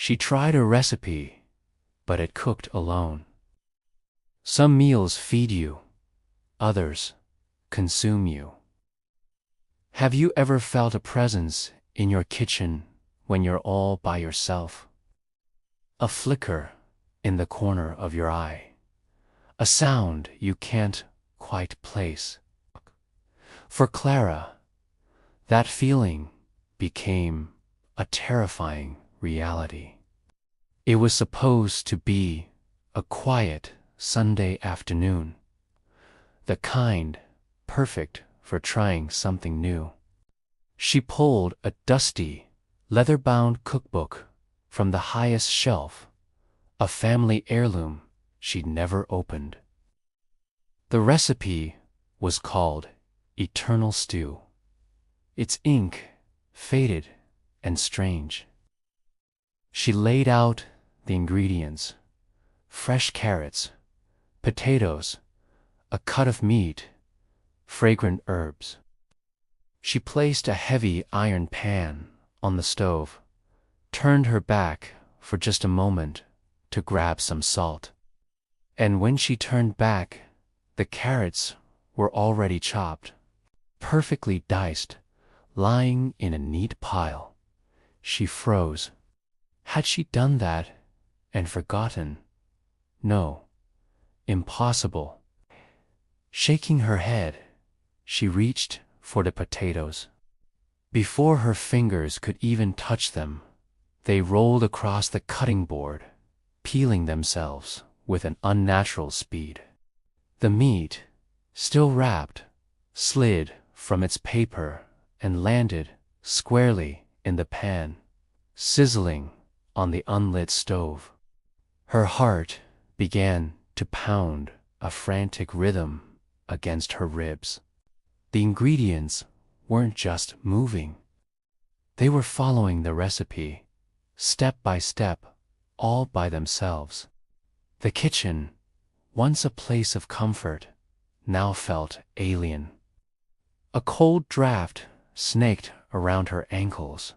She tried a recipe, but it cooked alone. Some meals feed you, others consume you. Have you ever felt a presence in your kitchen when you're all by yourself? A flicker in the corner of your eye, a sound you can't quite place. For Clara, that feeling became a terrifying reality. It was supposed to be a quiet Sunday afternoon, the kind perfect for trying something new. She pulled a dusty, leather-bound cookbook from the highest shelf, a family heirloom she'd never opened. The recipe was called Eternal Stew. Its ink faded and strange. She laid out the ingredients: fresh carrots, potatoes, a cut of meat, fragrant herbs. She placed a heavy iron pan on the stove, turned her back for just a moment to grab some salt. And when she turned back, the carrots were already chopped, perfectly diced, lying in a neat pile. She froze. Had she done that and forgotten? No, impossible. Shaking her head, she reached for the potatoes. Before her fingers could even touch them, they rolled across the cutting board, peeling themselves with an unnatural speed. The meat, still wrapped, slid from its paper and landed squarely in the pan, sizzling on the unlit stove. Her heart began to pound a frantic rhythm against her ribs. The ingredients weren't just moving. They were following the recipe, step by step, all by themselves. The kitchen, once a place of comfort, now felt alien. A cold draft snaked around her ankles,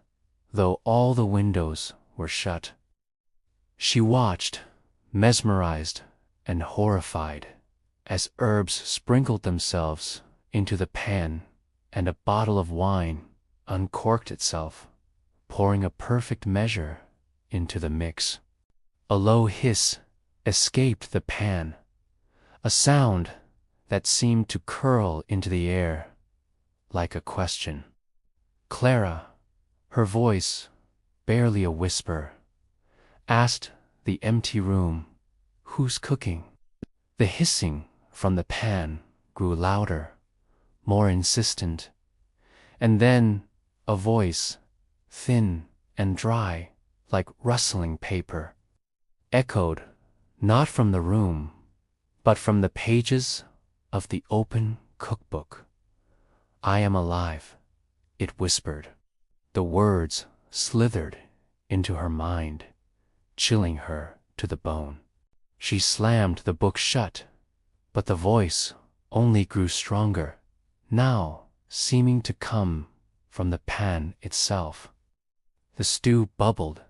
though all the windows were shut. She watched, mesmerized and horrified, as herbs sprinkled themselves into the pan and a bottle of wine uncorked itself, pouring a perfect measure into the mix. A low hiss escaped the pan, a sound that seemed to curl into the air like a question. Clara, her voice barely a whisper, asked the empty room, "Who's cooking?" The hissing from the pan grew louder, more insistent, and then a voice, thin and dry like rustling paper, echoed not from the room, but from the pages of the open cookbook. "I am alive," it whispered. The words slithered into her mind, chilling her to the bone. She slammed the book shut, but the voice only grew stronger, now seeming to come from the pan itself. The stew bubbled,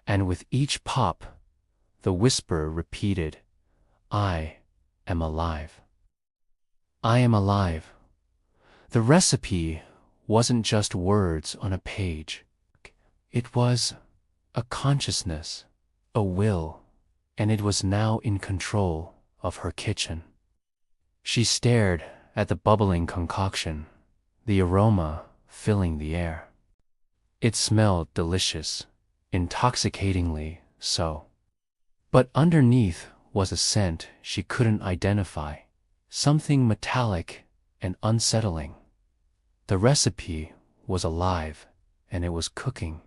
and with each pop, the whisper repeated, "I am alive. I am alive." The recipe wasn't just words on a page. It was a consciousness, a will, and it was now in control of her kitchen. She stared at the bubbling concoction, the aroma filling the air. It smelled delicious, intoxicatingly so. But underneath was a scent she couldn't identify, something metallic and unsettling. The recipe was alive, and it was cooking.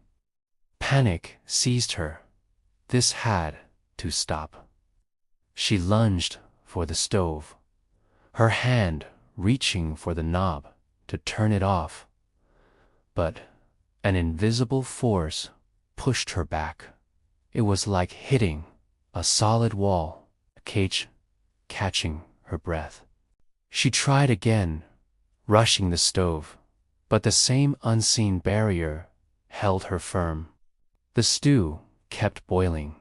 Panic seized her. This had to stop. She lunged for the stove, her hand reaching for the knob to turn it off. But an invisible force pushed her back. It was like hitting a solid wall, a cage catching her breath. She tried again, rushing the stove, but the same unseen barrier held her firm. The stew kept boiling,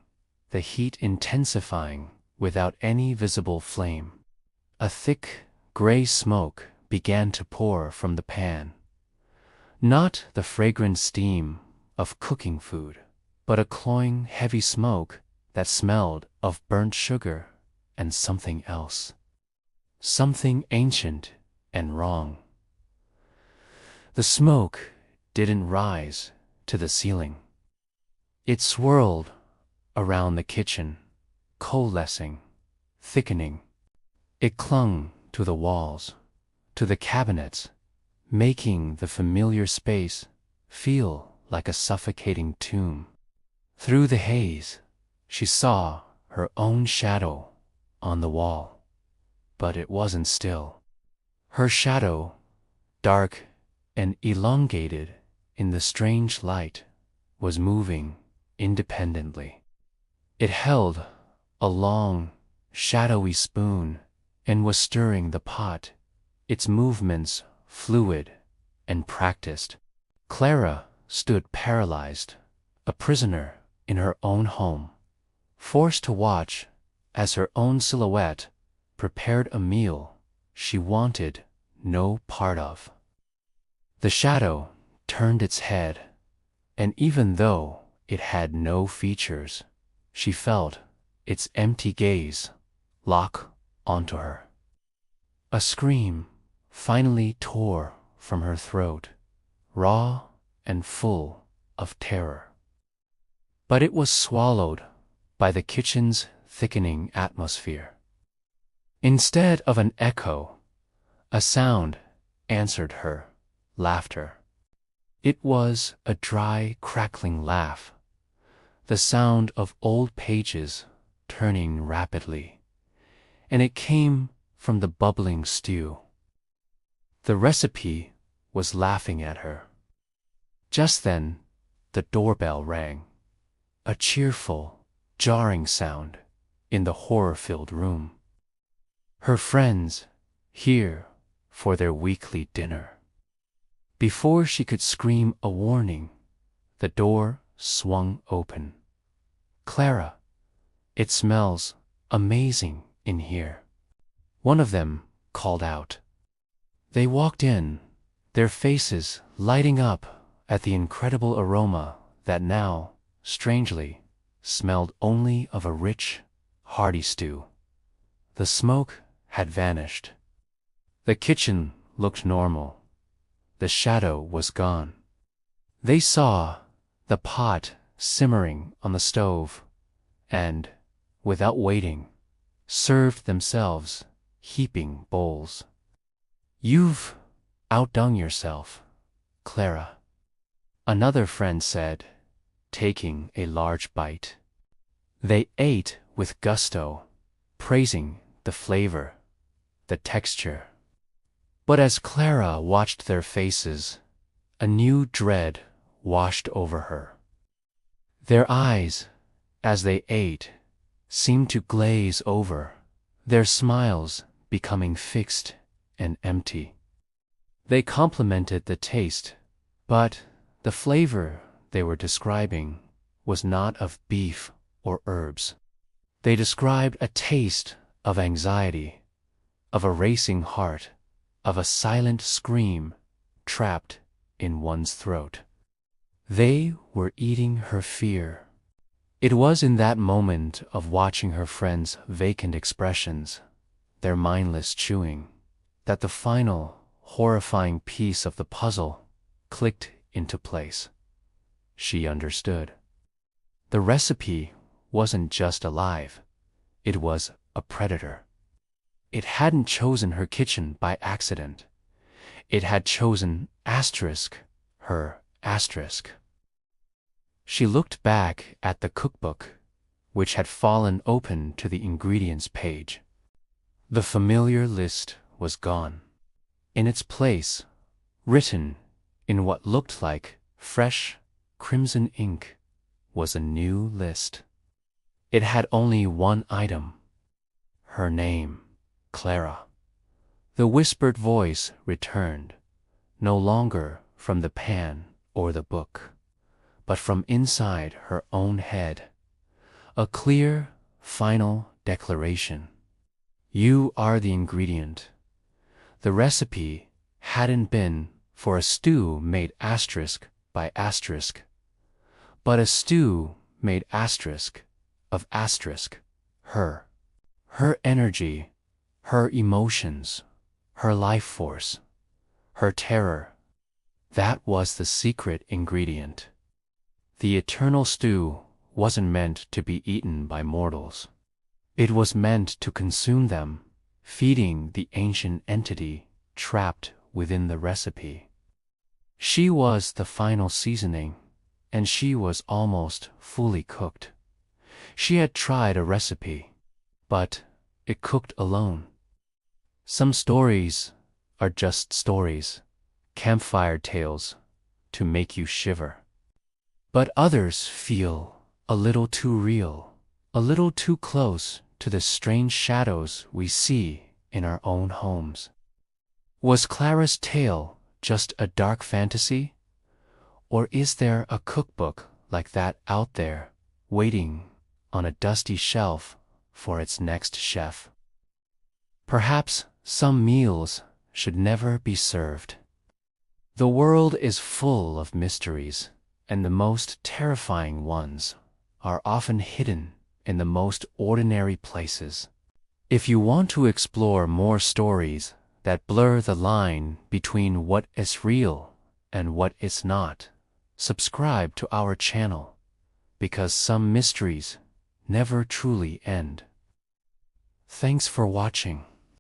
the heat intensifying without any visible flame. A thick, gray smoke began to pour from the pan. Not the fragrant steam of cooking food, but a cloying, heavy smoke that smelled of burnt sugar and something else. Something ancient and wrong. The smoke didn't rise to the ceiling. It swirled around the kitchen, coalescing, thickening. It clung to the walls, to the cabinets, making the familiar space feel like a suffocating tomb. Through the haze, she saw her own shadow on the wall, but it wasn't still. Her shadow, dark and elongated in the strange light, was moving independently. It held a long, shadowy spoon and was stirring the pot, its movements fluid and practiced. Clara stood paralyzed, a prisoner in her own home, forced to watch as her own silhouette prepared a meal she wanted no part of. The shadow turned its head, and even though it had no features, she felt its empty gaze lock onto her. A scream finally tore from her throat, raw and full of terror. But it was swallowed by the kitchen's thickening atmosphere. Instead of an echo, a sound answered her laughter. It was a dry, crackling laugh, the sound of old pages turning rapidly, and it came from the bubbling stew. The recipe was laughing at her. Just then, the doorbell rang, a cheerful, jarring sound in the horror-filled room. Her friends here for their weekly dinner. Before she could scream a warning, the door swung open. "Clara, it smells amazing in here," one of them called out. They walked in, their faces lighting up at the incredible aroma that now, strangely, smelled only of a rich, hearty stew. The smoke had vanished. The kitchen looked normal. The shadow was gone. They saw the pot simmering on the stove and, without waiting, served themselves heaping bowls. "You've outdone yourself, Clara," another friend said, taking a large bite. They ate with gusto, praising the flavor, the texture. But as Clara watched their faces, a new dread washed over her. Their eyes, as they ate, seemed to glaze over, their smiles becoming fixed and empty. They complimented the taste, but the flavor they were describing was not of beef or herbs. They described a taste of anxiety, of a racing heart, of a silent scream trapped in one's throat. They were eating her fear. It was in that moment of watching her friends' vacant expressions, their mindless chewing, that the final, horrifying piece of the puzzle clicked into place. She understood. The recipe wasn't just alive, it was a predator. It hadn't chosen her kitchen by accident. It had chosen her asterisk. She looked back at the cookbook, which had fallen open to the ingredients page. The familiar list was gone. In its place, written in what looked like fresh, crimson ink, was a new list. It had only one item: her name, Clara. The whispered voice returned, no longer from the pan or the book, but from inside her own head. A clear, final declaration. You are the ingredient. The recipe hadn't been for a stew made asterisk by asterisk, but a stew made asterisk of asterisk, her. Her energy, her emotions, her life force, her terror. That was the secret ingredient. The eternal stew wasn't meant to be eaten by mortals. It was meant to consume them, feeding the ancient entity trapped within the recipe. She was the final seasoning, and she was almost fully cooked. She had tried a recipe, but it cooked alone. Some stories are just stories, campfire tales to make you shiver. But others feel a little too real, a little too close to the strange shadows we see in our own homes. Was Clara's tale just a dark fantasy? Or is there a cookbook like that out there, waiting on a dusty shelf for its next chef? Perhaps some meals should never be served. The world is full of mysteries, and the most terrifying ones are often hidden in the most ordinary places. If you want to explore more stories that blur the line between what is real and what is not, subscribe to our channel, because some mysteries never truly end. Thanks for watching.